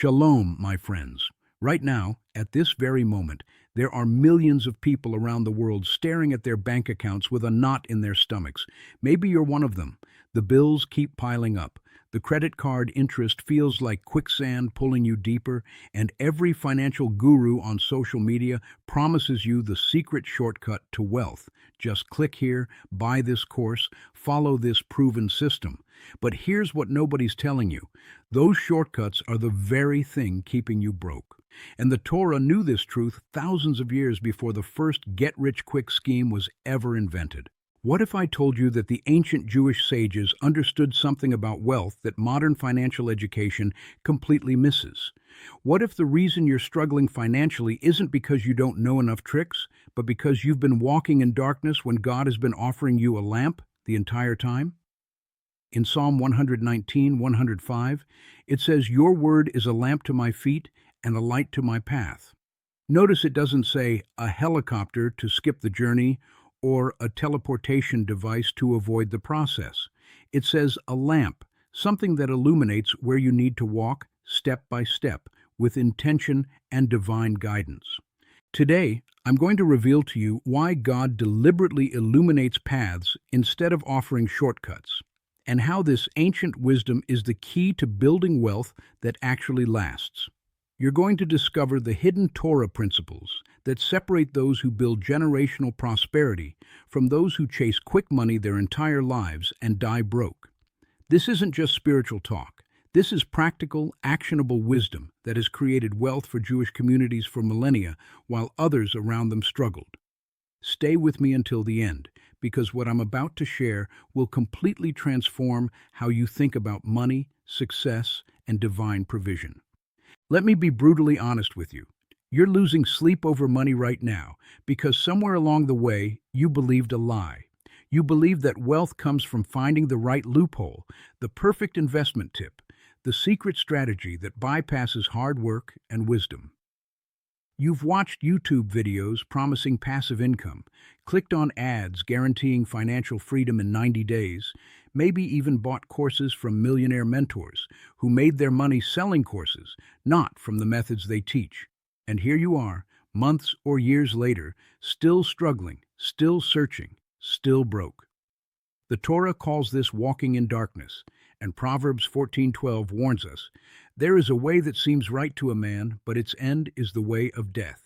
Shalom, my friends. Right now, at this very moment, there are millions of people around the world staring at their bank accounts with a knot in their stomachs. Maybe you're one of them. The bills keep piling up. The credit card interest feels like quicksand pulling you deeper, and every financial guru on social media promises you the secret shortcut to wealth. Just click here, buy this course, follow this proven system. But here's what nobody's telling you. Those shortcuts are the very thing keeping you broke. And the Torah knew this truth thousands of years before the first get-rich-quick scheme was ever invented. What if I told you that the ancient Jewish sages understood something about wealth that modern financial education completely misses? What if the reason you're struggling financially isn't because you don't know enough tricks, but because you've been walking in darkness when God has been offering you a lamp the entire time? In Psalm 119:105, it says, "Your word is a lamp to my feet and a light to my path." Notice it doesn't say a helicopter to skip the journey or a teleportation device to avoid the process. It says a lamp, something that illuminates where you need to walk step by step with intention and divine guidance. Today, I'm going to reveal to you why God deliberately illuminates paths instead of offering shortcuts, and how this ancient wisdom is the key to building wealth that actually lasts. You're going to discover the hidden Torah principles that separate those who build generational prosperity from those who chase quick money their entire lives and die broke. This isn't just spiritual talk. This is practical, actionable wisdom that has created wealth for Jewish communities for millennia while others around them struggled. Stay with me until the end, because what I'm about to share will completely transform how you think about money, success, and divine provision. Let me be brutally honest with you. You're losing sleep over money right now because somewhere along the way you believed a lie. You believed that wealth comes from finding the right loophole, the perfect investment tip, the secret strategy that bypasses hard work and wisdom. You've watched YouTube videos promising passive income, clicked on ads guaranteeing financial freedom in 90 days, maybe even bought courses from millionaire mentors who made their money selling courses, not from the methods they teach. And here you are, months or years later, still struggling, still searching, still broke. The Torah calls this walking in darkness, and Proverbs 14:12 warns us, "There is a way that seems right to a man, but its end is the way of death."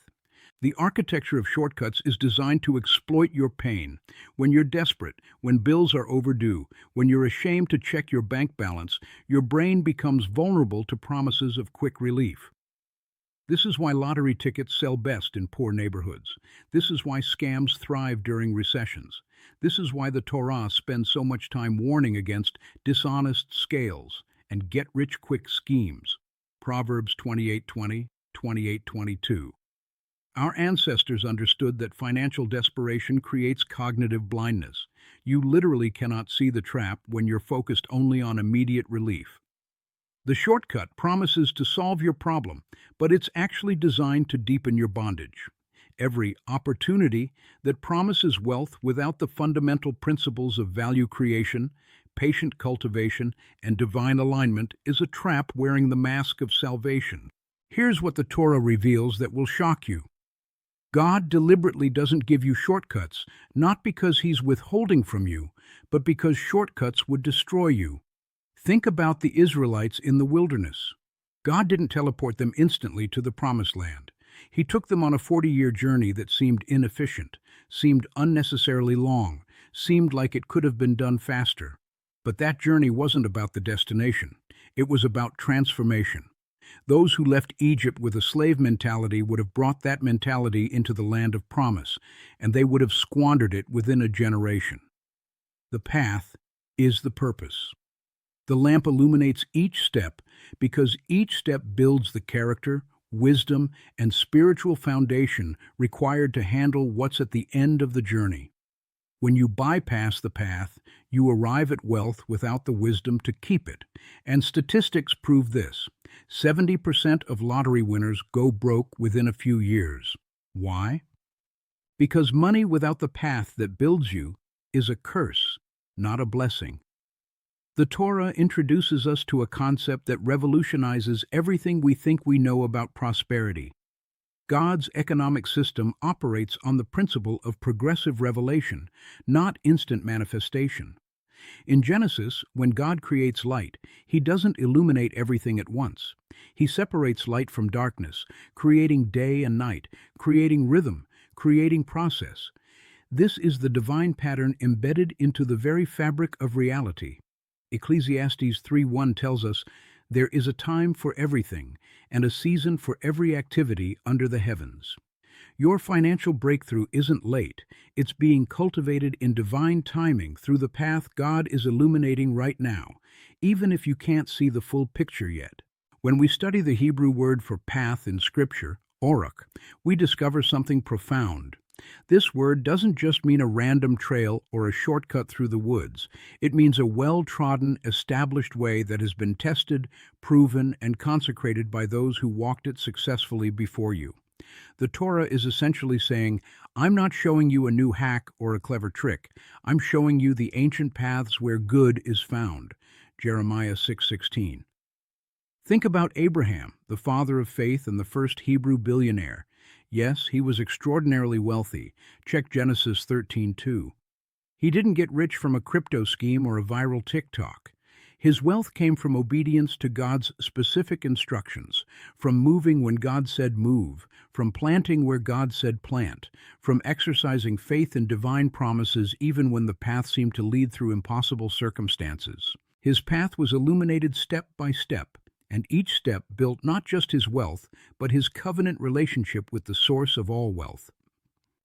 The architecture of shortcuts is designed to exploit your pain. When you're desperate, when bills are overdue, when you're ashamed to check your bank balance, your brain becomes vulnerable to promises of quick relief. This is why lottery tickets sell best in poor neighborhoods. This is why scams thrive during recessions. This is why the Torah spends so much time warning against dishonest scales and get-rich-quick schemes. Proverbs 28:20, 28:22. Our ancestors understood that financial desperation creates cognitive blindness. You literally cannot see the trap when you're focused only on immediate relief. The shortcut promises to solve your problem, but it's actually designed to deepen your bondage. Every opportunity that promises wealth without the fundamental principles of value creation, patient cultivation, and divine alignment is a trap wearing the mask of salvation. Here's what the Torah reveals that will shock you. God deliberately doesn't give you shortcuts, not because He's withholding from you, but because shortcuts would destroy you. Think about the Israelites in the wilderness. God didn't teleport them instantly to the Promised Land. He took them on a 40-year journey that seemed inefficient, seemed unnecessarily long, seemed like it could have been done faster. But that journey wasn't about the destination. It was about transformation. Those who left Egypt with a slave mentality would have brought that mentality into the land of promise, and they would have squandered it within a generation. The path is the purpose. The lamp illuminates each step because each step builds the character, wisdom, and spiritual foundation required to handle what's at the end of the journey. When you bypass the path, you arrive at wealth without the wisdom to keep it. And statistics prove this. 70% of lottery winners go broke within a few years. Why? Because money without the path that builds you is a curse, not a blessing. The Torah introduces us to a concept that revolutionizes everything we think we know about prosperity. God's economic system operates on the principle of progressive revelation, not instant manifestation. In Genesis, when God creates light, He doesn't illuminate everything at once. He separates light from darkness, creating day and night, creating rhythm, creating process. This is the divine pattern embedded into the very fabric of reality. Ecclesiastes 3:1 tells us, "There is a time for everything, and a season for every activity under the heavens." Your financial breakthrough isn't late. It's being cultivated in divine timing through the path God is illuminating right now, even if you can't see the full picture yet. When we study the Hebrew word for path in Scripture, orach, we discover something profound. This word doesn't just mean a random trail or a shortcut through the woods. It means a well-trodden, established way that has been tested, proven, and consecrated by those who walked it successfully before you. The Torah is essentially saying, I'm not showing you a new hack or a clever trick. I'm showing you the ancient paths where good is found. Jeremiah 6:16. Think about Abraham, the father of faith and the first Hebrew billionaire. Yes, he was extraordinarily wealthy. Check Genesis 13:2. He didn't get rich from a crypto scheme or a viral TikTok. His wealth came from obedience to God's specific instructions, from moving when God said move, from planting where God said plant, from exercising faith in divine promises even when the path seemed to lead through impossible circumstances. His path was illuminated step by step, and each step built not just his wealth, but his covenant relationship with the source of all wealth.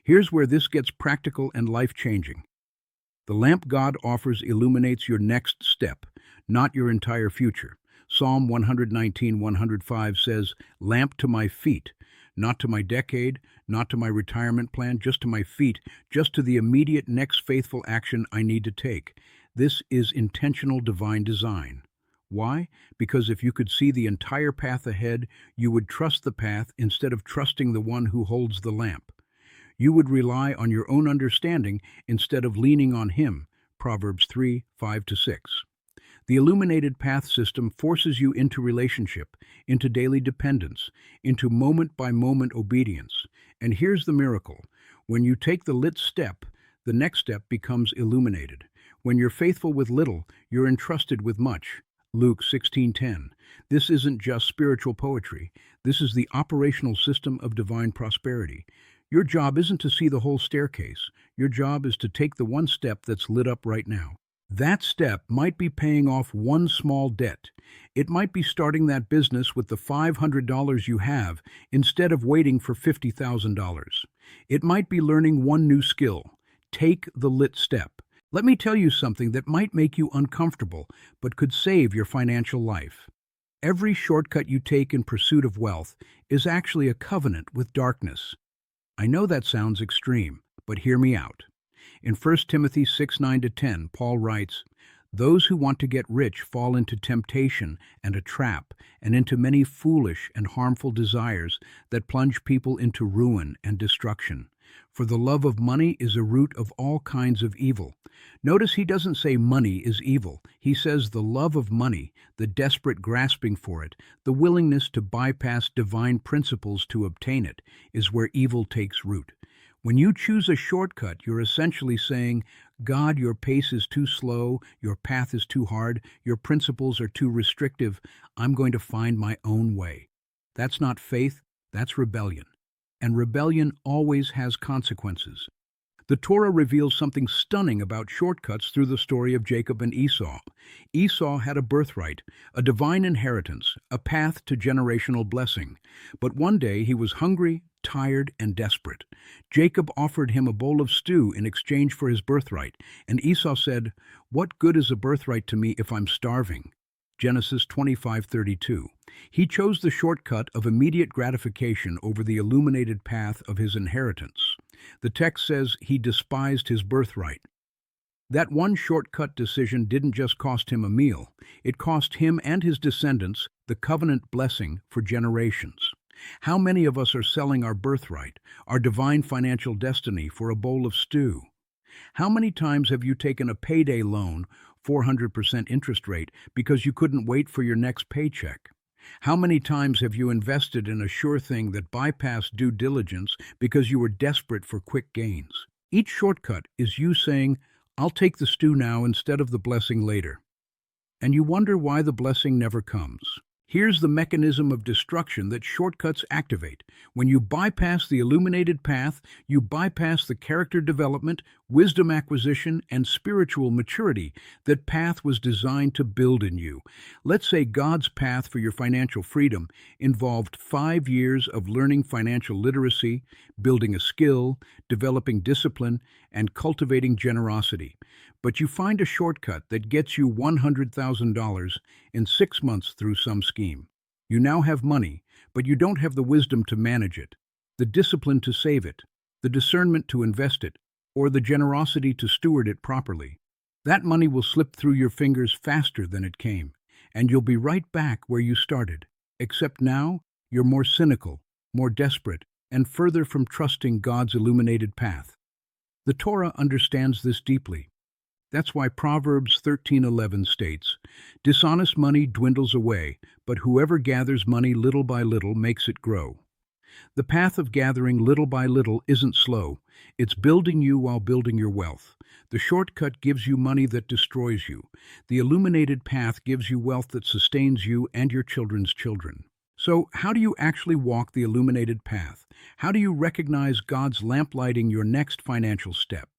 Here's where this gets practical and life-changing. The lamp God offers illuminates your next step, not your entire future. Psalm 119:105 says, "Lamp to my feet, not to my decade, not to my retirement plan, just to my feet, just to the immediate next faithful action I need to take." This is intentional divine design. Why? Because if you could see the entire path ahead, you would trust the path instead of trusting the one who holds the lamp. You would rely on your own understanding instead of leaning on Him. Proverbs 3:5-6. The illuminated path system forces you into relationship, into daily dependence, into moment-by-moment obedience. And here's the miracle. When you take the lit step, the next step becomes illuminated. When you're faithful with little, you're entrusted with much. Luke 16:10. This isn't just spiritual poetry. This is the operational system of divine prosperity. Your job isn't to see the whole staircase. Your job is to take the one step that's lit up right now. That step might be paying off one small debt. It might be starting that business with the $500 you have instead of waiting for $50,000. It might be learning one new skill. Take the lit step. Let me tell you something that might make you uncomfortable, but could save your financial life. Every shortcut you take in pursuit of wealth is actually a covenant with darkness. I know that sounds extreme, but hear me out. In 1 Timothy 6:9-10, Paul writes, "Those who want to get rich fall into temptation and a trap, and into many foolish and harmful desires that plunge people into ruin and destruction. For the love of money is a root of all kinds of evil." Notice he doesn't say money is evil. He says the love of money, the desperate grasping for it, the willingness to bypass divine principles to obtain it, is where evil takes root. When you choose a shortcut, you're essentially saying, God, your pace is too slow, your path is too hard, your principles are too restrictive. I'm going to find my own way. That's not faith, that's rebellion. And rebellion always has consequences. The Torah reveals something stunning about shortcuts through the story of Jacob and Esau. Esau had a birthright, a divine inheritance, a path to generational blessing. But one day he was hungry, tired, and desperate. Jacob offered him a bowl of stew in exchange for his birthright, and Esau said, "What good is a birthright to me if I'm starving?" Genesis 25:32. He chose the shortcut of immediate gratification over the illuminated path of his inheritance. The text says he despised his birthright. That one shortcut decision didn't just cost him a meal, it cost him and his descendants the covenant blessing for generations. How many of us are selling our birthright, our divine financial destiny, for a bowl of stew? How many times have you taken a payday loan 400% interest rate because you couldn't wait for your next paycheck? How many times have you invested in a sure thing that bypassed due diligence because you were desperate for quick gains? Each shortcut is you saying, "I'll take the stew now instead of the blessing later." And you wonder why the blessing never comes. Here's the mechanism of destruction that shortcuts activate. When you bypass the illuminated path, you bypass the character development, wisdom acquisition, and spiritual maturity that path was designed to build in you. Let's say God's path for your financial freedom involved 5 years of learning financial literacy, building a skill, developing discipline, and cultivating generosity. But you find a shortcut that gets you $100,000 in 6 months through some scheme. You now have money, but you don't have the wisdom to manage it, the discipline to save it, the discernment to invest it, or the generosity to steward it properly. That money will slip through your fingers faster than it came, and you'll be right back where you started. Except now, you're more cynical, more desperate, and further from trusting God's illuminated path. The Torah understands this deeply. That's why Proverbs 13:11 states, "Dishonest money dwindles away, but whoever gathers money little by little makes it grow." The path of gathering little by little isn't slow. It's building you while building your wealth. The shortcut gives you money that destroys you. The illuminated path gives you wealth that sustains you and your children's children. So, how do you actually walk the illuminated path? How do you recognize God's lamplighting your next financial step?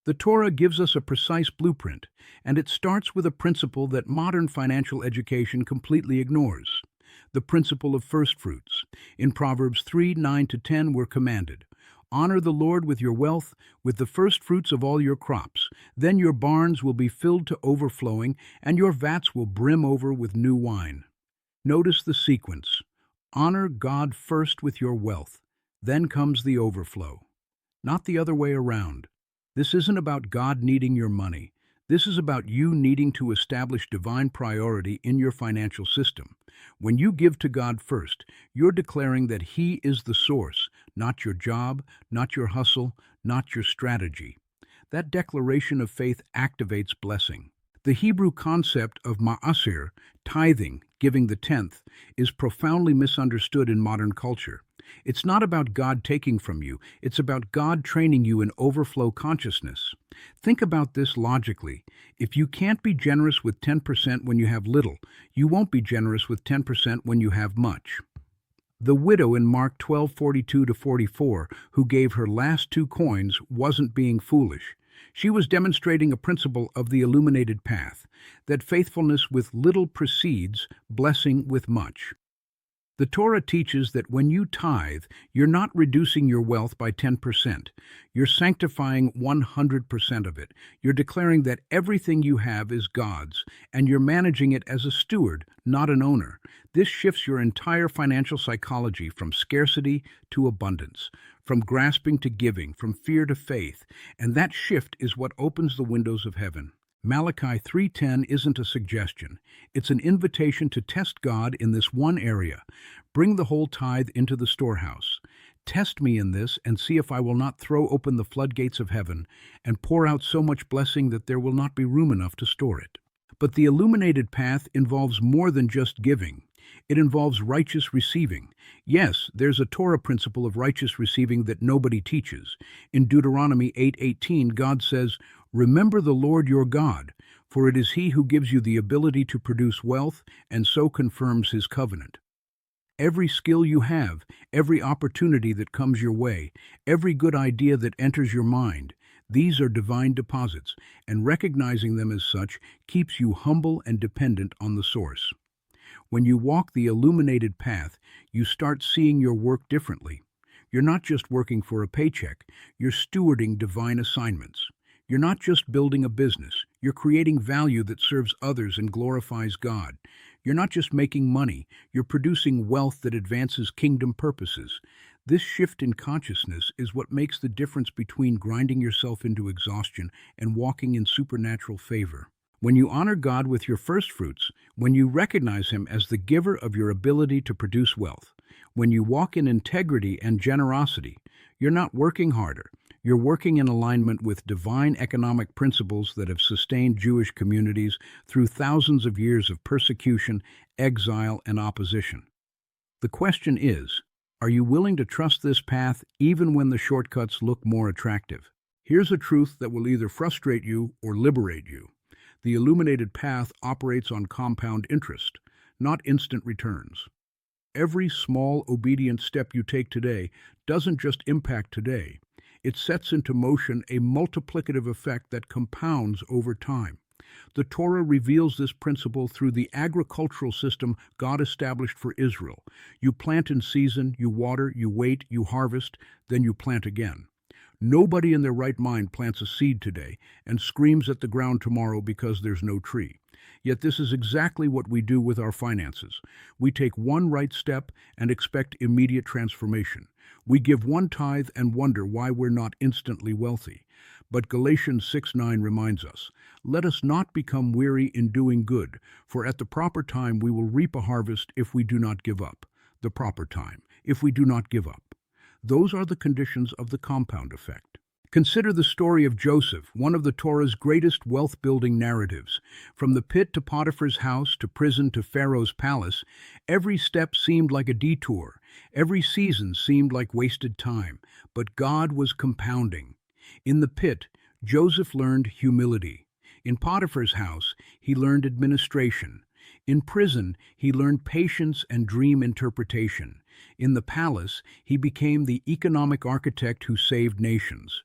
The Torah gives us a precise blueprint, and it starts with a principle that modern financial education completely ignores: the principle of firstfruits. In Proverbs 3:9-10 we're commanded, "Honor the Lord with your wealth, with the firstfruits of all your crops. Then your barns will be filled to overflowing, and your vats will brim over with new wine." Notice the sequence. Honor God first with your wealth, then comes the overflow. Not the other way around. This isn't about God needing your money. This is about you needing to establish divine priority in your financial system. When you give to God first, you're declaring that He is the source, not your job, not your hustle, not your strategy. That declaration of faith activates blessing. The Hebrew concept of ma'asir, tithing, giving the tenth, is profoundly misunderstood in modern culture. It's not about God taking from you, it's about God training you in overflow consciousness. Think about this logically. If you can't be generous with 10% when you have little, you won't be generous with 10% when you have much. The widow in Mark 12:42-44, who gave her last 2 coins, wasn't being foolish. She was demonstrating a principle of the illuminated path, that faithfulness with little precedes blessing with much. The Torah teaches that when you tithe, you're not reducing your wealth by 10%. You're sanctifying 100% of it. You're declaring that everything you have is God's, and you're managing it as a steward, not an owner. This shifts your entire financial psychology from scarcity to abundance, from grasping to giving, from fear to faith, and that shift is what opens the windows of heaven. Malachi 3:10 isn't a suggestion. It's an invitation to test God in this one area. Bring the whole tithe into the storehouse. Test me in this and see if I will not throw open the floodgates of heaven and pour out so much blessing that there will not be room enough to store it. But the illuminated path involves more than just giving. It involves righteous receiving. Yes, there's a Torah principle of righteous receiving that nobody teaches. In Deuteronomy 8:18, God says, "Remember the Lord your God, for it is He who gives you the ability to produce wealth and so confirms His covenant." Every skill you have, every opportunity that comes your way, every good idea that enters your mind, these are divine deposits, and recognizing them as such keeps you humble and dependent on the source. When you walk the illuminated path, you start seeing your work differently. You're not just working for a paycheck, you're stewarding divine assignments. You're not just building a business, you're creating value that serves others and glorifies God. You're not just making money, you're producing wealth that advances kingdom purposes. This shift in consciousness is what makes the difference between grinding yourself into exhaustion and walking in supernatural favor. When you honor God with your firstfruits, when you recognize Him as the giver of your ability to produce wealth, when you walk in integrity and generosity, you're not working harder, You're working in alignment with divine economic principles that have sustained Jewish communities through thousands of years of persecution, exile, and opposition. The question is, are you willing to trust this path even when the shortcuts look more attractive? Here's a truth that will either frustrate you or liberate you. The illuminated path operates on compound interest, not instant returns. Every small, obedient step you take today doesn't just impact today. It sets into motion a multiplicative effect that compounds over time. The Torah reveals this principle through the agricultural system God established for Israel. You plant in season, you water, you wait, you harvest, then you plant again. Nobody in their right mind plants a seed today and screams at the ground tomorrow because there's no tree. Yet this is exactly what we do with our finances. We take one right step and expect immediate transformation. We give one tithe and wonder why we're not instantly wealthy. But Galatians 6:9 reminds us, "Let us not become weary in doing good, for at the proper time we will reap a harvest if we do not give up." The proper time, if we do not give up. Those are the conditions of the compound effect. Consider the story of Joseph, one of the Torah's greatest wealth-building narratives. From the pit to Potiphar's house to prison to Pharaoh's palace, every step seemed like a detour. Every season seemed like wasted time. But God was compounding. In the pit, Joseph learned humility. In Potiphar's house, he learned administration. In prison, he learned patience and dream interpretation. In the palace, he became the economic architect who saved nations.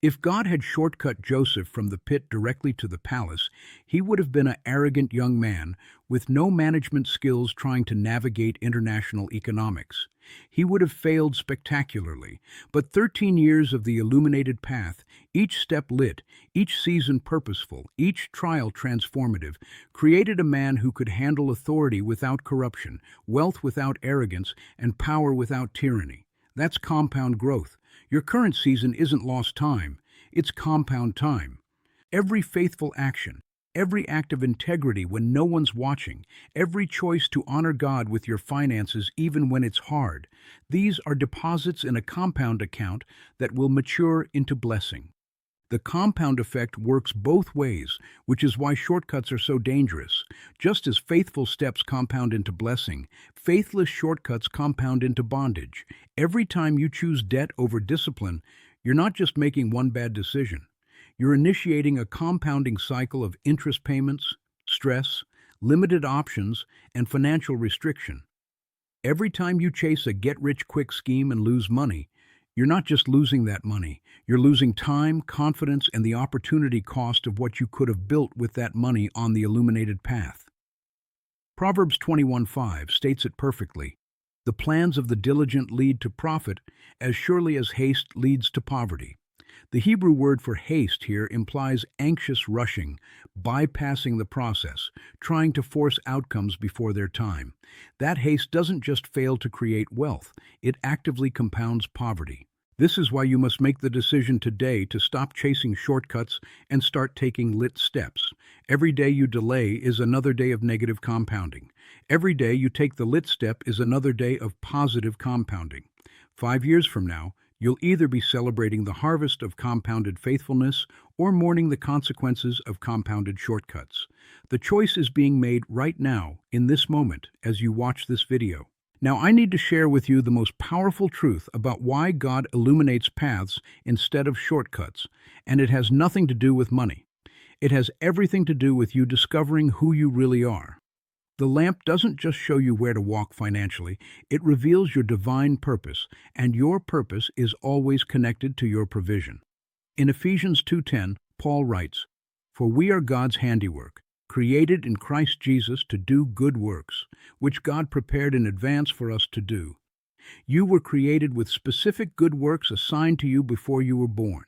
If God had shortcut Joseph from the pit directly to the palace, he would have been an arrogant young man with no management skills trying to navigate international economics. He would have failed spectacularly. But 13 years of the illuminated path, each step lit, each season purposeful, each trial transformative, created a man who could handle authority without corruption, wealth without arrogance, and power without tyranny. That's compound growth. Your current season isn't lost time, it's compound time. Every faithful action, every act of integrity when no one's watching, every choice to honor God with your finances even when it's hard, these are deposits in a compound account that will mature into blessing. The compound effect works both ways, which is why shortcuts are so dangerous. Just as faithful steps compound into blessing, faithless shortcuts compound into bondage. Every time you choose debt over discipline, you're not just making one bad decision. You're initiating a compounding cycle of interest payments, stress, limited options, and financial restriction. Every time you chase a get-rich-quick scheme and lose money, you're not just losing that money, you're losing time, confidence, and the opportunity cost of what you could have built with that money on the illuminated path. Proverbs 21:5 states it perfectly. The plans of the diligent lead to profit as surely as haste leads to poverty. The Hebrew word for haste here implies anxious rushing, bypassing the process, trying to force outcomes before their time. That haste doesn't just fail to create wealth, it actively compounds poverty. This is why you must make the decision today to stop chasing shortcuts and start taking lit steps. Every day you delay is another day of negative compounding. Every day you take the lit step is another day of positive compounding. 5 years from now, you'll either be celebrating the harvest of compounded faithfulness or mourning the consequences of compounded shortcuts. The choice is being made right now, in this moment, as you watch this video. Now, I need to share with you the most powerful truth about why God illuminates paths instead of shortcuts, and it has nothing to do with money. It has everything to do with you discovering who you really are. The lamp doesn't just show you where to walk financially, it reveals your divine purpose, and your purpose is always connected to your provision. In Ephesians 2:10, Paul writes, "For we are God's handiwork, created in Christ Jesus to do good works, which God prepared in advance for us to do." You were created with specific good works assigned to you before you were born.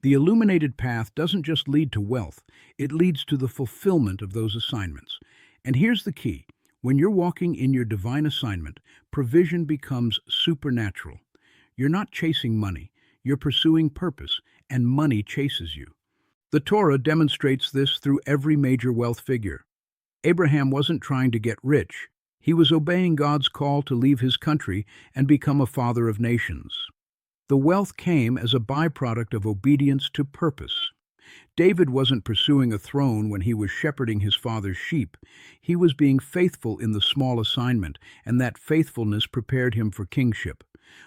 The illuminated path doesn't just lead to wealth, it leads to the fulfillment of those assignments. And here's the key. When you're walking in your divine assignment, provision becomes supernatural. You're not chasing money, you're pursuing purpose, and money chases you. The Torah demonstrates this through every major wealth figure. Abraham wasn't trying to get rich. He was obeying God's call to leave his country and become a father of nations. The wealth came as a byproduct of obedience to purpose. David wasn't pursuing a throne when he was shepherding his father's sheep. He was being faithful in the small assignment, and that faithfulness prepared him for kingship.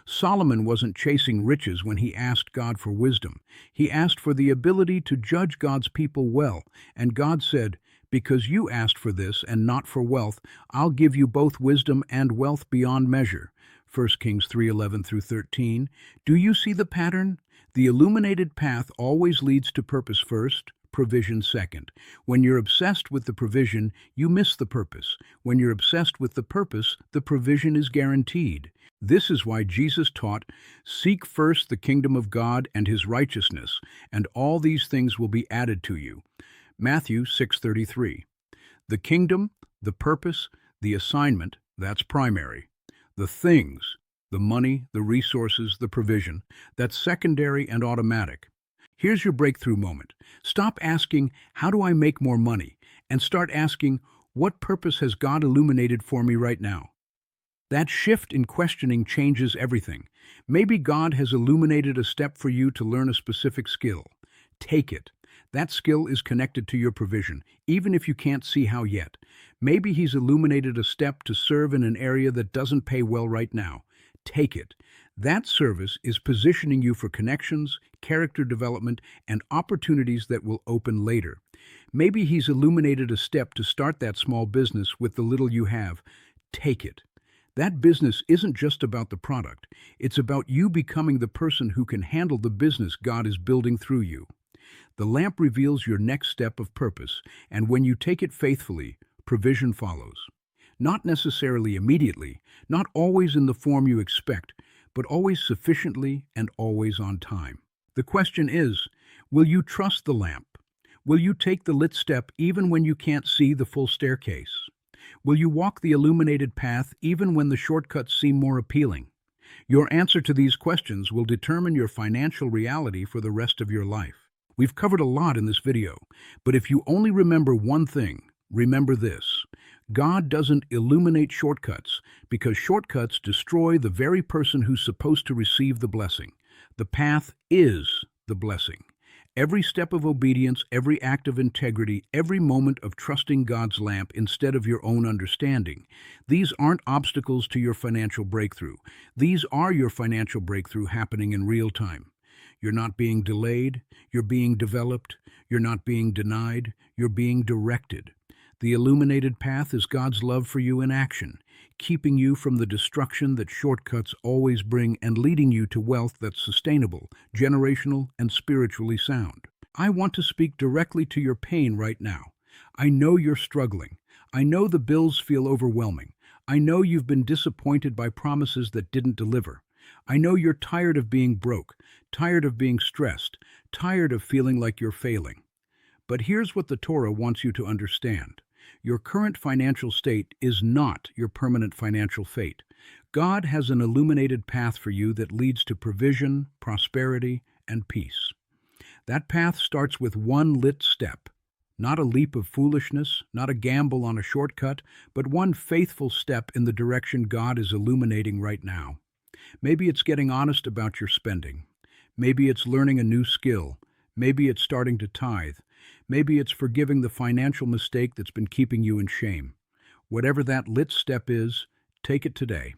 Solomon wasn't chasing riches when he asked God for wisdom. He asked for the ability to judge God's people well, and God said, "Because you asked for this and not for wealth, I'll give you both wisdom and wealth beyond measure." 1 Kings 3:11 through 13. Do you see the pattern? The illuminated path always leads to purpose first, provision second. When you're obsessed with the provision, you miss the purpose. When you're obsessed with the purpose, the provision is guaranteed. This is why Jesus taught, "Seek first the kingdom of God and his righteousness, and all these things will be added to you." Matthew 6:33. The kingdom, the purpose, the assignment, that's primary. The things, the money, the resources, the provision, that's secondary and automatic. Here's your breakthrough moment. Stop asking, "How do I make more money?" and start asking, "What purpose has God illuminated for me right now?" That shift in questioning changes everything. Maybe God has illuminated a step for you to learn a specific skill. Take it. That skill is connected to your provision, even if you can't see how yet. Maybe he's illuminated a step to serve in an area that doesn't pay well right now. Take it. That service is positioning you for connections, character development, and opportunities that will open later. Maybe he's illuminated a step to start that small business with the little you have. Take it. That business isn't just about the product. It's about you becoming the person who can handle the business God is building through you. The lamp reveals your next step of purpose, and when you take it faithfully, provision follows. Not necessarily immediately, not always in the form you expect, but always sufficiently and always on time. The question is, will you trust the lamp? Will you take the lit step even when you can't see the full staircase? Will you walk the illuminated path even when the shortcuts seem more appealing? Your answer to these questions will determine your financial reality for the rest of your life. We've covered a lot in this video, but if you only remember one thing, remember this. God doesn't illuminate shortcuts because shortcuts destroy the very person who's supposed to receive the blessing. The path is the blessing. Every step of obedience, every act of integrity, every moment of trusting God's lamp instead of your own understanding. These aren't obstacles to your financial breakthrough. These are your financial breakthrough happening in real time. You're not being delayed, you're being developed. You're not being denied, you're being directed. The illuminated path is God's love for you in action, keeping you from the destruction that shortcuts always bring and leading you to wealth that's sustainable, generational, and spiritually sound. I want to speak directly to your pain right now. I know you're struggling. I know the bills feel overwhelming. I know you've been disappointed by promises that didn't deliver. I know you're tired of being broke, tired of being stressed, tired of feeling like you're failing. But here's what the Torah wants you to understand. Your current financial state is not your permanent financial fate. God has an illuminated path for you that leads to provision, prosperity, and peace. That path starts with one lit step. Not a leap of foolishness, not a gamble on a shortcut, but one faithful step in the direction God is illuminating right now. Maybe it's getting honest about your spending. Maybe it's learning a new skill. Maybe it's starting to tithe. Maybe it's forgiving the financial mistake that's been keeping you in shame. Whatever that lit step is, take it today.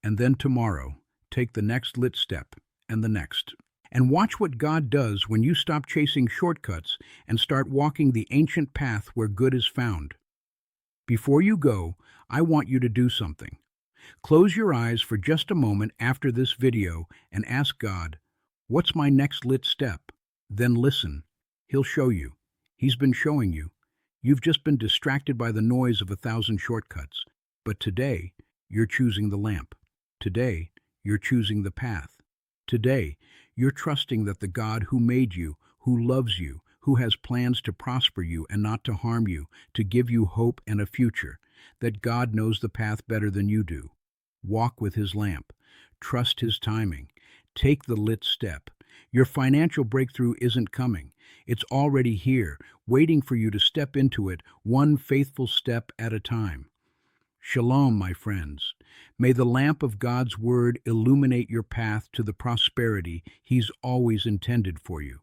And then tomorrow, take the next lit step and the next. And watch what God does when you stop chasing shortcuts and start walking the ancient path where good is found. Before you go, I want you to do something. Close your eyes for just a moment after this video and ask God, "What's my next lit step?" Then listen. He'll show you. He's been showing you. You've just been distracted by the noise of 1,000 shortcuts. But today, you're choosing the lamp. Today, you're choosing the path. Today, you're trusting that the God who made you, who loves you, who has plans to prosper you and not to harm you, to give you hope and a future, that God knows the path better than you do. Walk with his lamp. Trust his timing. Take the lit step. Your financial breakthrough isn't coming. It's already here, waiting for you to step into it, one faithful step at a time. Shalom, my friends. May the lamp of God's Word illuminate your path to the prosperity He's always intended for you.